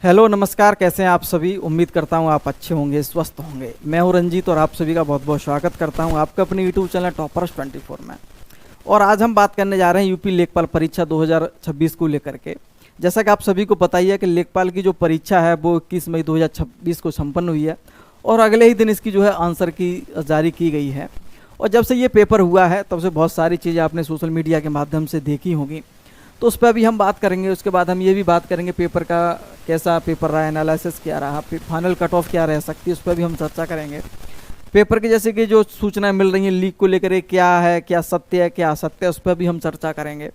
Hello नमस्कार, कैसे हैं आप सभी। उम्मीद करता हूं आप अच्छे होंगे, स्वस्थ होंगे। मैं हूं रंजीत और आप सभी का बहुत बहुत स्वागत करता हूं आपका अपने यूट्यूब चैनल टॉपर्स 24 में। और आज हम बात करने जा रहे हैं यूपी लेखपाल परीक्षा 2026 को लेकर के। जैसा कि आप सभी को पता ही है कि लेखपाल की जो परीक्षा है वो 21 मई 2026 को संपन्न हुई है और अगले ही दिन इसकी जो है आंसर की जारी की गई है। और जब से ये पेपर हुआ है तब से बहुत सारी चीज़ें आपने सोशल मीडिया के माध्यम से देखी होंगी, तो उस पर भी हम बात करेंगे। उसके बाद हम ये भी बात करेंगे पेपर का कैसा पेपर रहा, एनालिसिस क्या रहा, फाइनल कट ऑफ क्या रह सकती है, उस पर भी हम चर्चा करेंगे। पेपर की जैसे कि जो सूचनाएं मिल रही हैं लीक को लेकर, क्या है, क्या सत्य है, क्या असत्य है, उस पर भी हम चर्चा करेंगे।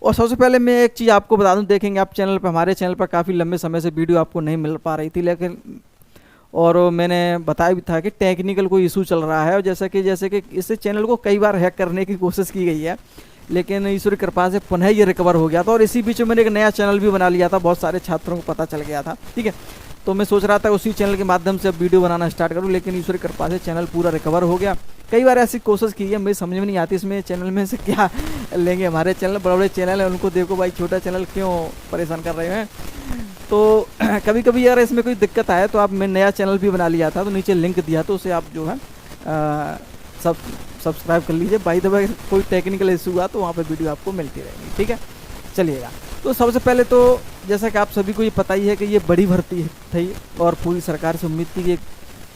और सबसे पहले मैं एक चीज़ आपको बता दूं, देखेंगे आप चैनल पर, हमारे चैनल पर काफ़ी लंबे समय से वीडियो आपको नहीं मिल पा रही थी, लेकिन और मैंने बताया भी था कि टेक्निकल कोई इशू चल रहा है। और जैसे कि इससे चैनल को कई बार हैक करने की कोशिश की गई है, लेकिन ईश्वर की कृपा से पुनः ये रिकवर हो गया था। और इसी बीच में मैंने एक नया चैनल भी बना लिया था, बहुत सारे छात्रों को पता चल गया था, ठीक है। तो मैं सोच रहा था उसी चैनल के माध्यम से अब वीडियो बनाना स्टार्ट करूं, लेकिन ईश्वर की कृपा से चैनल पूरा रिकवर हो गया। कई बार ऐसी कोशिश की है, मुझे समझ में नहीं आती इसमें चैनल में से क्या लेंगे। हमारे चैनल बड़े बड़े चैनल हैं, उनको देखो भाई, छोटा चैनल क्यों परेशान कर रहे हैं। तो कभी कभी यार इसमें कोई दिक्कत आए तो आप, मैं नया चैनल भी बना लिया था, तो नीचे लिंक दिया, तो उसे आप जो है सब सब्सक्राइब कर लीजिए। बाय द वे कोई टेक्निकल इशू हुआ तो वहाँ पे वीडियो आपको मिलती रहेगी, ठीक है। चलिएगा, तो सबसे पहले तो जैसा कि आप सभी को ये पता ही है कि ये बड़ी भर्ती थी और पूरी सरकार से उम्मीद थी कि एक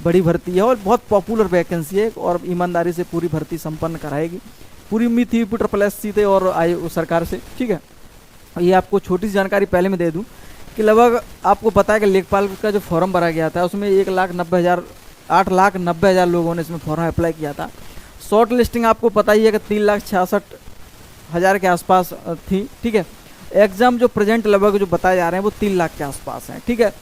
बड़ी भर्ती है और बहुत पॉपुलर वैकेंसी है और ईमानदारी से पूरी भर्ती संपन्न कराएगी। पूरी उम्मीद थी ट्रिपल थे और आए सरकार से, ठीक है। ये आपको छोटी सी जानकारी पहले मैं दे दूँ कि लगभग आपको पता है कि लेखपाल का जो फॉर्म भरा गया था उसमें 8,90,000 लोगों ने इसमें फॉर्म अप्लाई किया था। शॉर्ट लिस्टिंग आपको पता ही है कि 3,66,000 के आसपास थी, ठीक है। एग्ज़ाम जो प्रेजेंट लगभग जो बताए जा रहे हैं वो 3 लाख के आसपास हैं, ठीक है।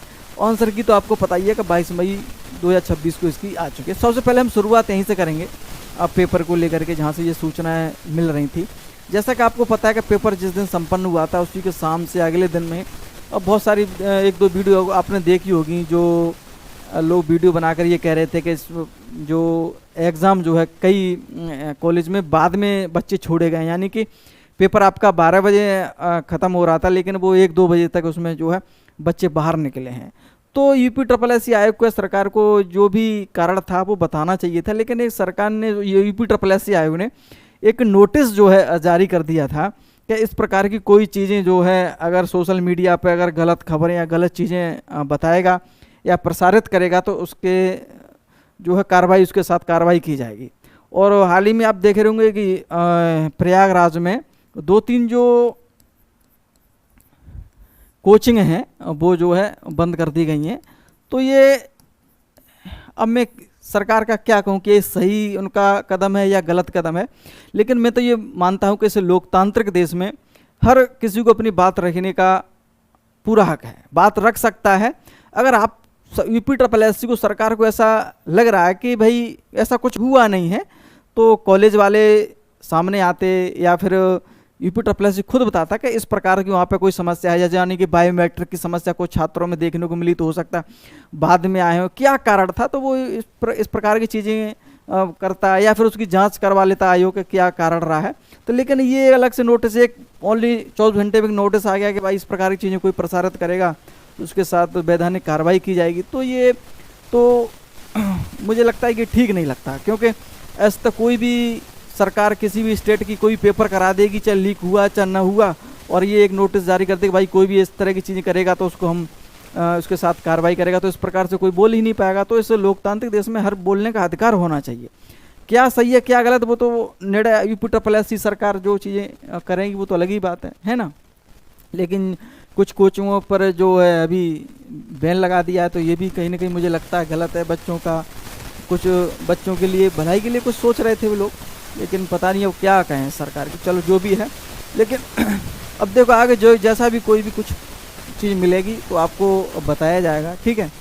आंसर की तो आपको पता ही है कि 22 मई 2026 को इसकी आ चुकी है। सबसे पहले हम शुरुआत यहीं से करेंगे, अब पेपर को लेकर के जहाँ से ये सूचनाएँ मिल रही थी। जैसा कि आपको पता है कि पेपर जिस दिन संपन्न हुआ था उसी के शाम से अगले दिन में अब बहुत सारी एक दो वीडियो आपने देखी होगी, जो लोग वीडियो बनाकर ये कह रहे थे कि जो एग्ज़ाम जो है कई कॉलेज में बाद में बच्चे छोड़े गए, यानी कि पेपर आपका 12 बजे ख़त्म हो रहा था, लेकिन वो 1-2 बजे तक उसमें जो है बच्चे बाहर निकले हैं। तो यूपी ट्रिपल एस आयोग को, सरकार को जो भी कारण था वो बताना चाहिए था, लेकिन एक सरकार ने, यूपी ट्रिपल एस आयोग ने एक नोटिस जो है जारी कर दिया था कि इस प्रकार की कोई चीज़ें जो है अगर सोशल मीडिया पर अगर गलत खबरें या गलत चीज़ें बताएगा या प्रसारित करेगा तो उसके जो है कार्रवाई, उसके साथ कार्रवाई की जाएगी। और हाल ही में आप देखे होंगे कि प्रयागराज में 2-3 जो कोचिंग हैं वो जो है बंद कर दी गई हैं। तो ये, अब मैं सरकार का क्या कहूँ कि ये सही उनका कदम है या गलत कदम है, लेकिन मैं तो ये मानता हूँ कि इस लोकतांत्रिक देश में हर किसी को अपनी बात रखने का पूरा हक है, बात रख सकता है। अगर आप यूपी ट्रिपल एस को, सरकार को ऐसा लग रहा है कि भाई ऐसा कुछ हुआ नहीं है, तो कॉलेज वाले सामने आते या फिर यूपी ट्रिपल एस खुद बताता कि इस प्रकार की वहाँ पे कोई समस्या है, यानी कि बायोमेट्रिक की समस्या कुछ छात्रों में देखने को मिली, तो हो सकता है बाद में आए हो, क्या कारण था, तो वो इस प्रकार की चीज़ें करता है या फिर उसकी जांच करवा लेता आयोग का क्या कारण रहा है। तो लेकिन ये अलग से नोटिस, एक ओनली 24 घंटे में नोटिस आ गया कि भाई इस प्रकार की चीज़ें कोई प्रसारित करेगा उसके साथ वैधानिक कार्रवाई की जाएगी। तो ये तो मुझे लगता है कि ठीक नहीं लगता, क्योंकि ऐसा तो कोई भी सरकार किसी भी स्टेट की कोई पेपर करा देगी, चाहे लीक हुआ चाहे ना हुआ, और ये एक नोटिस जारी कर देगी भाई कोई भी इस तरह की चीज़ें करेगा तो उसको हम उसके साथ कार्रवाई करेगा, तो इस प्रकार से कोई बोल ही नहीं पाएगा। तो इस लोकतांत्रिक देश में हर बोलने का अधिकार होना चाहिए। क्या सही है क्या गलत वो तो निर्णय यूपी ट्रिपल एस सरकार जो चीज़ें करेंगी वो तो अलग ही बात है ना। लेकिन कुछ कोचिंगों पर जो है अभी बैन लगा दिया है, तो ये भी कहीं ना कहीं मुझे लगता है गलत है। बच्चों का, कुछ बच्चों के लिए भलाई के लिए कुछ सोच रहे थे वो लोग, लेकिन पता नहीं अब क्या कहें सरकार की, चलो जो भी है। लेकिन अब देखो आगे जो जैसा भी कोई भी कुछ चीज़ मिलेगी तो आपको बताया जाएगा, ठीक है,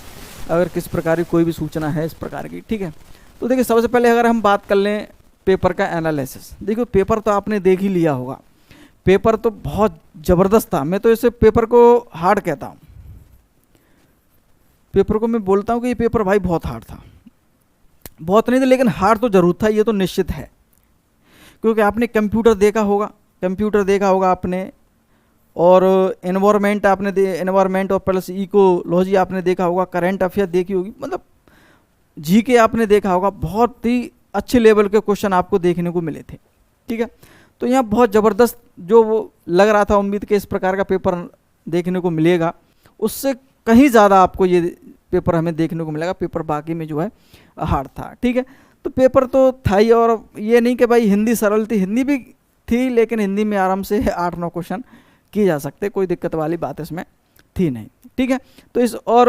अगर किस प्रकार की कोई भी सूचना है इस प्रकार की, ठीक है। तो देखिए सबसे पहले अगर हम बात कर लें पेपर का एनालिसिस, देखो पेपर तो आपने देख ही लिया होगा, पेपर तो बहुत ज़बरदस्त था। मैं तो इसे पेपर को हार्ड कहता हूँ, पेपर को मैं बोलता हूँ कि ये पेपर भाई बहुत हार्ड था। बहुत नहीं था लेकिन हार्ड तो ज़रूर था, ये तो निश्चित है, क्योंकि आपने कंप्यूटर देखा होगा आपने, और एनवायरमेंट आपने एनवायरमेंट और प्लस इकोलॉजी आपने देखा होगा, करंट अफेयर देखी होगी, मतलब जीके आपने देखा होगा। बहुत ही अच्छे लेवल के क्वेश्चन आपको देखने को मिले थे, ठीक है। तो यहाँ बहुत ज़बरदस्त जो वो लग रहा था, उम्मीद के इस प्रकार का पेपर देखने को मिलेगा, उससे कहीं ज़्यादा आपको ये पेपर हमें देखने को मिलेगा। पेपर बाकी में जो है हार्ड था, ठीक है। तो पेपर तो था ही, और ये नहीं कि भाई हिंदी सरल थी, हिंदी भी थी, लेकिन हिंदी में आराम से 8-9 क्वेश्चन किए जा सकते, कोई दिक्कत वाली बात इसमें थी नहीं, ठीक है। तो इस और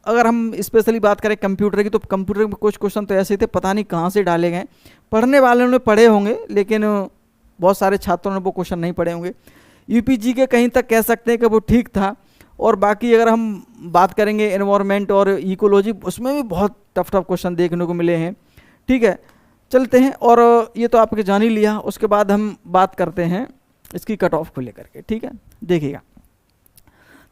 अगर हम स्पेशली बात करें कंप्यूटर की, तो कंप्यूटर में कुछ क्वेश्चन तो ऐसे थे पता नहीं कहाँ से डाले गए। पढ़ने वालों ने पढ़े होंगे, लेकिन बहुत सारे छात्रों ने वो क्वेश्चन नहीं पढ़े होंगे। यूपीजी के कहीं तक कह सकते हैं कि वो ठीक था, और बाकी अगर हम बात करेंगे एनवायरनमेंट और इकोलॉजी, उसमें भी बहुत टफ क्वेश्चन देखने को मिले हैं, ठीक है। चलते हैं, और ये तो आपके जान ही लिया। उसके बाद हम बात करते हैं इसकी कट ऑफ को लेकर के, ठीक है। देखिएगा,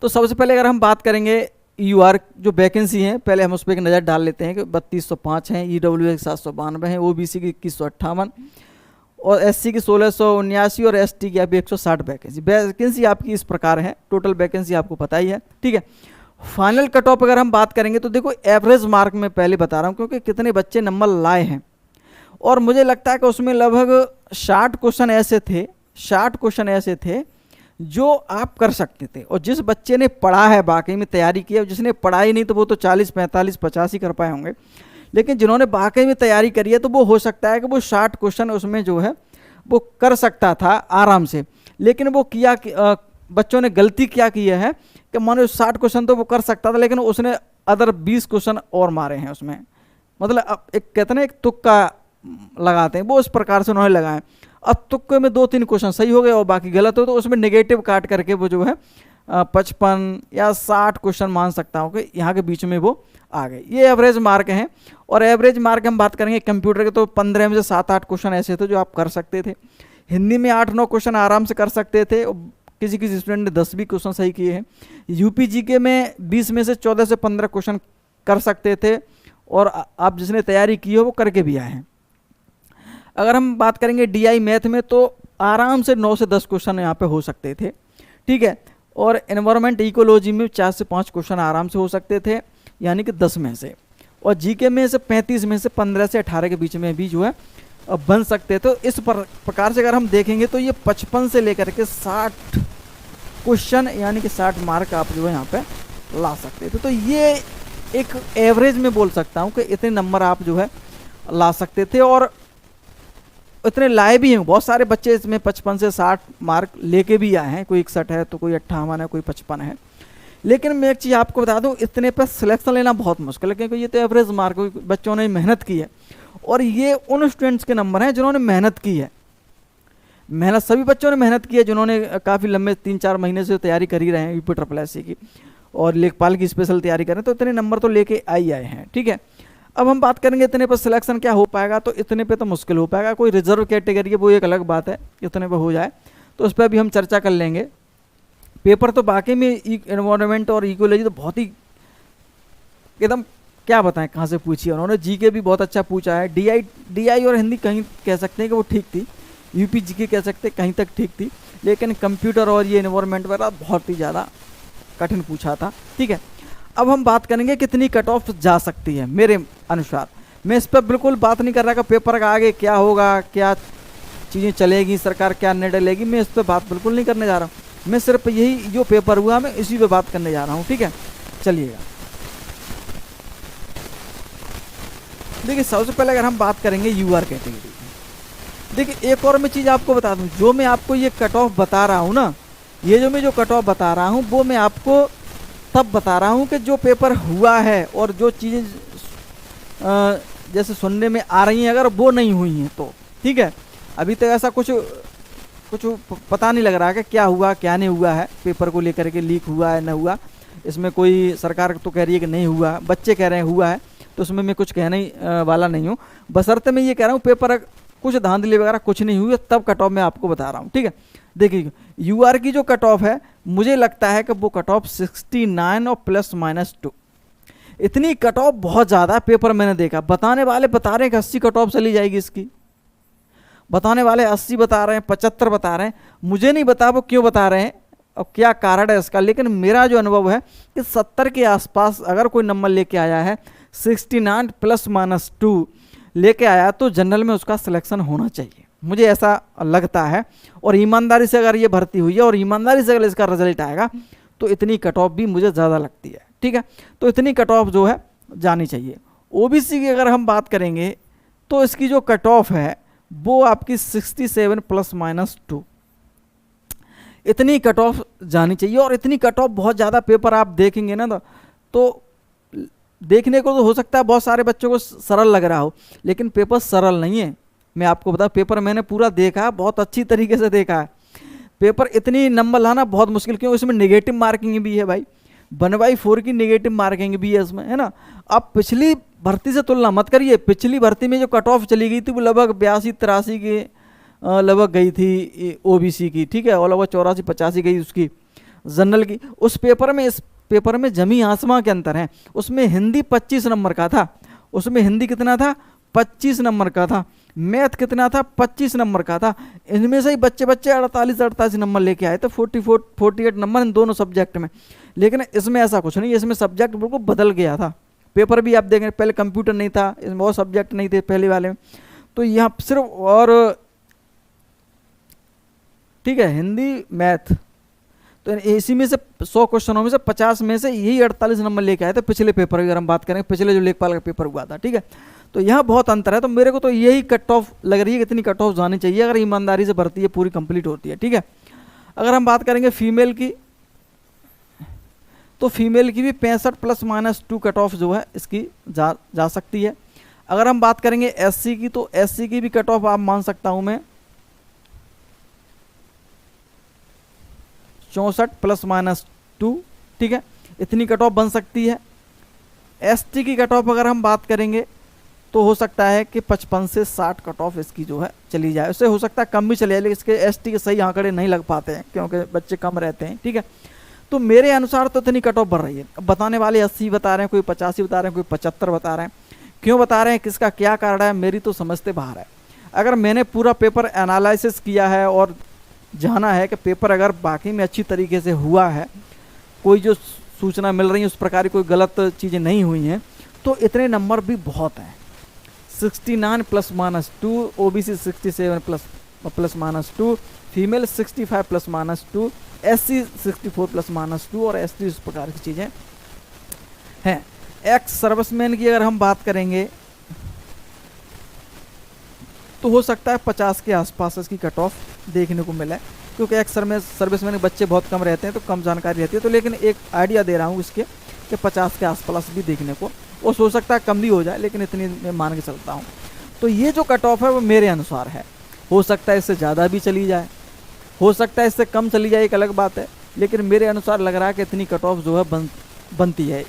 तो सबसे पहले अगर हम बात करेंगे यूआर जो वैकेंसी हैं, पहले हम उस पर एक नज़र डाल लेते हैं कि 3205 हैं, ईडब्ल्यूएस 792 हैं, ओबीसी की 2158 और एससी की 1679 और एसटी की अभी 160 वैकेंसी आपकी इस प्रकार है। टोटल वैकेंसी आपको पता ही है, ठीक है। फाइनल कट ऑफ अगर हम बात करेंगे तो देखो एवरेज मार्क में पहले बता रहा हूँ, क्योंकि कितने बच्चे नंबर लाए हैं, और मुझे लगता है कि उसमें लगभग 60 क्वेश्चन ऐसे थे जो आप कर सकते थे। और जिस बच्चे ने पढ़ा है, वाकई में तैयारी की है, जिसने पढ़ाई नहीं तो वो तो 40, 45, 50 ही कर पाए होंगे, लेकिन जिन्होंने वाकई में तैयारी करी है तो वो हो सकता है कि वो 60 क्वेश्चन उसमें जो है वो कर सकता था आराम से। लेकिन वो किया बच्चों ने गलती क्या की है कि मानो 60 क्वेश्चन तो वो कर सकता था, लेकिन उसने अदर 20 क्वेश्चन और मारे हैं उसमें। मतलब एक कहते हैं एक तुक्का लगाते हैं, वो उस प्रकार से उन्होंने लगाए। अब तुक्के में 2-3 क्वेश्चन सही हो गए और बाकी गलत हो, तो उसमें नेगेटिव काट करके वो जो है 55 या 60 क्वेश्चन मान सकता हूँ कि यहाँ के बीच में वो आ गए। ये एवरेज मार्क हैं। और एवरेज मार्क हम बात करेंगे कंप्यूटर के, तो 15 में से 7-8 क्वेश्चन ऐसे थे जो आप कर सकते थे। हिंदी में 8-9 क्वेश्चन आराम से कर सकते थे, किसी किसी स्टूडेंट ने 10 भी क्वेश्चन सही किए हैं। यूपी जीके में 20 में से 14 से 15 क्वेश्चन कर सकते थे, और आप जिसने तैयारी की हो वो करके भी आए हैं। अगर हम बात करेंगे डीआई मैथ में, तो आराम से 9 से 10 क्वेश्चन यहाँ पे हो सकते थे, ठीक है। और एनवायरनमेंट इकोलॉजी में 4 से 5 क्वेश्चन आराम से हो सकते थे, यानी कि 10 में से। और जीके में से 35 में से 15 से 18 के बीच में भी जो है बन सकते थे। तो इस प्रकार से अगर हम देखेंगे तो ये 55 से लेकर के 60 क्वेश्चन, यानी कि 60 मार्क आप जो है यहाँ पे ला सकते थे। तो ये एक एवरेज में बोल सकता हूँ कि इतने नंबर आप जो है ला सकते थे, और इतने लाए भी हैं। बहुत सारे बच्चे इसमें 55 से 60 मार्क लेके भी आए हैं, कोई 61 है तो कोई 58 है, कोई 55 है। लेकिन मैं एक चीज़ आपको बता दूं, इतने पर सिलेक्शन लेना बहुत मुश्किल है, क्योंकि ये तो एवरेज मार्क, बच्चों ने मेहनत की है, और ये उन स्टूडेंट्स के नंबर हैं जिन्होंने मेहनत की है। मेहनत सभी बच्चों ने मेहनत की है, जिन्होंने काफ़ी लंबे 3-4 महीने से तैयारी कर ही रहे हैं यूपी SSSC की, और लेखपाल की स्पेशल तैयारी कर रहे हैं, तो इतने नंबर तो लेके आए हैं, ठीक है। अब हम बात करेंगे इतने पर सिलेक्शन क्या हो पाएगा, तो इतने पे तो मुश्किल हो पाएगा। कोई रिजर्व कैटेगरी है वो एक अलग बात है, इतने पे हो जाए तो उस पर भी हम चर्चा कर लेंगे। पेपर तो बाकी में एनवायरनमेंट और इकोलॉजी तो बहुत ही एकदम क्या बताएं कहाँ से पूछी है उन्होंने। जीके भी बहुत अच्छा पूछा है। डीआई और हिंदी कहीं कह सकते हैं कि वो ठीक थी, यूपी जीके कह सकते हैं कहीं तक ठीक थी, लेकिन कंप्यूटर और ये एनवायरनमेंट वगैरह बहुत ही ज़्यादा कठिन पूछा था, ठीक है। अब हम बात करेंगे कितनी कट ऑफ जा सकती है। मेरे अनुसार, मैं इस पर बिल्कुल बात नहीं कर रहा कि पेपर का आगे क्या होगा, क्या चीज़ें चलेगी, सरकार क्या निर्णय लेगी, मैं इस पर बात बिल्कुल नहीं करने जा रहा हूँ। मैं सिर्फ यही जो पेपर हुआ मैं इसी पे बात करने जा रहा हूँ, ठीक है। चलिएगा, देखिए सबसे पहले अगर हम बात करेंगे यूआर कैटेगरी, देखिए एक और मैं चीज़ आपको बता दूँ, जो मैं आपको ये कट ऑफ बता रहा हूँ ना, ये जो मैं जो कट ऑफ बता रहा हूँ वो मैं आपको तब बता रहा हूँ कि जो पेपर हुआ है और जो चीज़ें जैसे सुनने में आ रही हैं अगर वो नहीं हुई हैं तो, ठीक है। अभी तक ऐसा कुछ पता नहीं लग रहा है कि क्या हुआ क्या नहीं हुआ है, पेपर को लेकर के लीक हुआ है न हुआ, इसमें कोई सरकार तो कह रही है कि नहीं हुआ, बच्चे कह रहे हैं हुआ है, तो उसमें मैं कुछ कहने वाला नहीं हूँ। बशर्ते मैं ये कह रहा हूँ पेपर कुछ धांधली वगैरह कुछ नहीं हुई, तब कट ऑफ मैं आपको बता रहा हूँ, ठीक है। देखिए यूआर की जो कट ऑफ है, मुझे लगता है कि वो कट ऑफ 69 और ±2, इतनी कट ऑफ बहुत ज़्यादा पेपर मैंने देखा, बताने वाले बता रहे हैं कि 80 कट ऑफ चली जाएगी इसकी, बताने वाले 80 बता रहे हैं, 75 बता रहे हैं, मुझे नहीं बता वो क्यों बता रहे हैं और क्या कारण है इसका, लेकिन मेरा जो अनुभव है कि 70 के आसपास अगर कोई नंबर लेके आया है, 69 ±2 लेके आया, तो जनरल में उसका सिलेक्शन होना चाहिए, मुझे ऐसा लगता है। और ईमानदारी से अगर ये भर्ती हुई है और ईमानदारी से अगर इसका रिजल्ट आएगा तो इतनी कट ऑफ भी मुझे ज़्यादा लगती है, ठीक है। तो इतनी कट ऑफ जो है जानी चाहिए। ओबीसी की अगर हम बात करेंगे तो इसकी जो कट ऑफ है वो आपकी 67 ±2, इतनी कट ऑफ जानी चाहिए। और इतनी कट ऑफ बहुत ज़्यादा पेपर आप देखेंगे ना तो देखने को तो हो सकता है बहुत सारे बच्चों को सरल लग रहा हो, लेकिन पेपर सरल नहीं है। मैं आपको बताऊं, पेपर मैंने पूरा देखा, बहुत अच्छी तरीके से देखा है। पेपर इतनी नंबर लाना बहुत मुश्किल, क्यों, इसमें नेगेटिव मार्किंग भी है भाई, 1/4 की नेगेटिव मार्किंग भी है इसमें, है ना। अब पिछली भर्ती से तुलना मत करिए, पिछली भर्ती में जो कट ऑफ चली गई थी वो लगभग 82-83 के लगभग गई थी ओबीसी की, ठीक है, और लगभग 84-85 गई उसकी जनरल की। उस पेपर में इस पेपर में जमी आसमां के अंतर है। उसमें हिंदी 25 नंबर का था, उसमें हिंदी कितना था, 25 नंबर का था, मैथ कितना था, 25 नंबर का था। इनमें से ही बच्चे 48 नंबर लेके आए थे, 48 नंबर इन दोनों सब्जेक्ट में। लेकिन इसमें ऐसा कुछ नहीं, इसमें सब्जेक्ट बिल्कुल बदल गया था। पेपर भी आप देखें, पहले कंप्यूटर नहीं था, इसमें और सब्जेक्ट नहीं थे पहले वाले में, तो यहाँ सिर्फ और ठीक है हिंदी मैथ, तो इसी में से 100 क्वेश्चनों में से 50 में से यही 48 नंबर लेके आए थे पिछले पेपर की। अगर हम बात करें पिछले जो लेखपाल का पेपर हुआ था, ठीक है, तो यहाँ बहुत अंतर है। तो मेरे को तो यही कट ऑफ लग रही है, कितनी कट ऑफ जानी चाहिए अगर ईमानदारी से भर्ती है पूरी कंप्लीट होती है, ठीक है। अगर हम बात करेंगे फीमेल की, तो फीमेल की भी 65 ±2 कट ऑफ जो है इसकी जा सकती है। अगर हम बात करेंगे एससी की, तो एससी की भी कट ऑफ आप मान सकता हूं मैं 64 ±2, ठीक है, इतनी कट ऑफ बन सकती है। एसटी की कट ऑफ अगर हम बात करेंगे तो हो सकता है कि 55 से 60 कट ऑफ इसकी जो है चली जाए, उससे हो सकता है कम भी चले जाए, लेकिन इसके एसटी के सही आंकड़े नहीं लग पाते हैं क्योंकि बच्चे कम रहते हैं, ठीक है। तो मेरे अनुसार तो इतनी कट ऑफ बढ़ रही है। अब बताने वाले 80 बता रहे हैं, कोई 85 बता रहे हैं, कोई 75 बता रहे हैं। क्यों बता रहे हैं, किसका क्या कारण है, मेरी तो समझते बाहर है। अगर मैंने पूरा पेपर एनालिसिस किया है और जाना है कि पेपर अगर बाकी में अच्छी तरीके से हुआ है, कोई जो सूचना मिल रही है उस प्रकार की कोई गलत चीज़ें नहीं हुई हैं, तो इतने नंबर भी बहुत हैं। 69 ±2, ओबीसी 67 ±2, फीमेल 65 ±2, एससी 64 ±2 और एसटी इस प्रकार की चीज़ें हैं। एक्स सर्विसमैन की अगर हम बात करेंगे तो हो सकता है 50 के आसपास इसकी कट ऑफ देखने को मिले, क्योंकि एक्स सर्विसमैन के बच्चे बहुत कम रहते हैं तो कम जानकारी रहती है। तो लेकिन एक आइडिया दे रहा हूँ इसके कि 50 के आसपास भी देखने को, और हो सकता है कम भी हो जाए, लेकिन इतनी मैं मान के चलता हूँ। तो ये जो कट ऑफ है वो मेरे अनुसार है। हो सकता है इससे ज़्यादा भी चली जाए, हो सकता है इससे कम चली जाए, एक अलग बात है, लेकिन मेरे अनुसार लग रहा है कि इतनी कट ऑफ जो है बनती है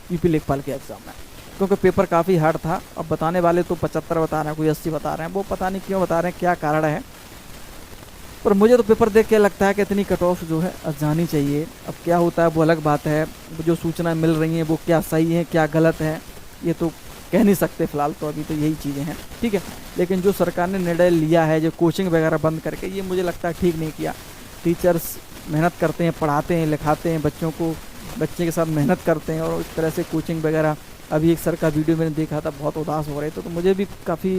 यूपी लेखपाल के एग्ज़ाम में, क्योंकि पेपर काफ़ी हार्ड था। अब बताने वाले तो 75 बता रहे हैं, कोई 80 बता रहे हैं, वो पता नहीं क्यों बता रहे हैं, क्या कारण है, पर मुझे तो पेपर देख के लगता है कि इतनी कट ऑफ जो है जानी चाहिए। अब क्या होता है वो अलग बात है, जो सूचना मिल रही हैं वो क्या सही है क्या गलत है ये तो कह नहीं सकते फिलहाल, तो अभी तो यही चीज़ें हैं, ठीक है। लेकिन जो सरकार ने निर्णय लिया है, जो कोचिंग वगैरह बंद करके, ये मुझे लगता है ठीक नहीं किया। टीचर्स मेहनत करते हैं, पढ़ाते हैं, लिखाते हैं बच्चों को, बच्चे के साथ मेहनत करते हैं, और इस तरह से कोचिंग वगैरह, अभी एक सर का वीडियो मैंने देखा था, बहुत उदास हो रहे थे, तो मुझे भी काफ़ी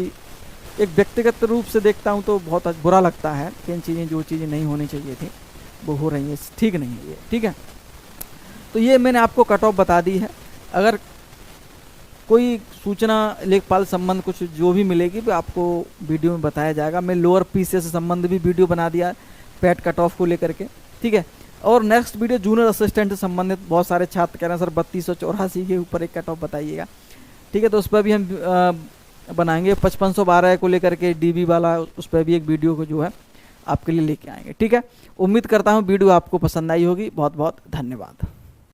एक व्यक्तिगत रूप से देखता हूँ तो बहुत बुरा लगता है कि इन चीज़ें, जो चीज़ें नहीं होनी चाहिए थी वो हो रही हैं, ठीक नहीं है ये, ठीक है। तो ये मैंने आपको कट ऑफ बता दी है। अगर कोई सूचना लेखपाल संबंध कुछ जो भी मिलेगी वो आपको वीडियो में बताया जाएगा। मैं लोअर पीसीए से संबंध भी वीडियो बना दिया पैट कट ऑफ को लेकर के, ठीक है। और नेक्स्ट वीडियो जूनियर असिस्टेंट से संबंधित, बहुत सारे छात्र कह रहे हैं सर 3284 के ऊपर एक कट ऑफ बताइएगा, ठीक है, तो उस पर भी हम बनाएंगे। 5512 को लेकर के डीबी वाला, उस पर भी एक वीडियो को जो है आपके लिए लेके आएंगे, ठीक है। उम्मीद करता हूँ वीडियो आपको पसंद आई होगी। बहुत बहुत धन्यवाद।